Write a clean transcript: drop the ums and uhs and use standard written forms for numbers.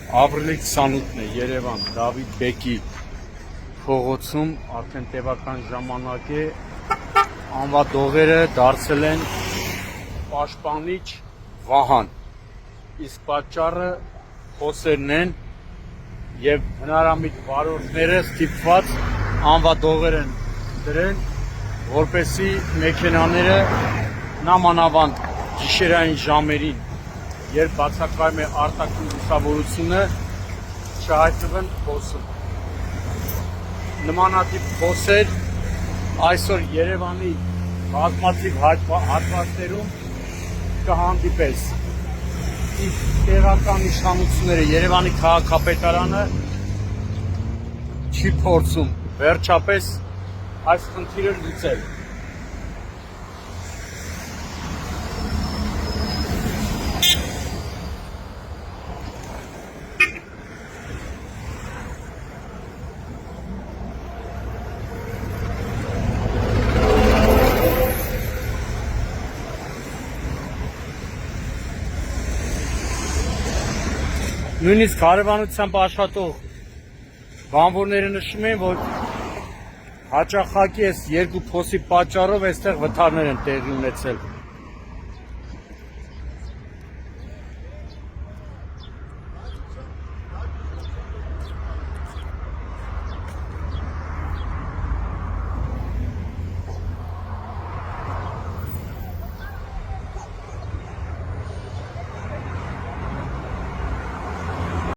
Ապրիլի 28-ն է Երևան Դավիթ Բեկի փողոցում արդեն տևական ժամանակ է անվադողերը դարձել են պաշտպանիչ Վահան, իսկ պատճառը փոսերն են եւ հնարամիտ վարորդները ստիպված անվադողեր են դրել, որպեսզի մեքենաները նամանավանդ գիշերային ժամերին, երբ բացակայում է արտաքին լուսավորությունը, չհայտնվեն փոսում։ Նմանատիպ փոսեր այսօր Երևանի բազմաթիվ հատվածներում կհանդիպես։ Իսկ տեղական իշխանությունները, Երևանի քաղաքապետարանը չի փորձում վերջապես այս խնդիրը լուծել։ Նույնիսկ հարևանությամբ աշխատող բանվորները նշում են, որ հաճախակի այս երկու փոսի պատճառով այստեղ վթարներ են տեղի ունեցել։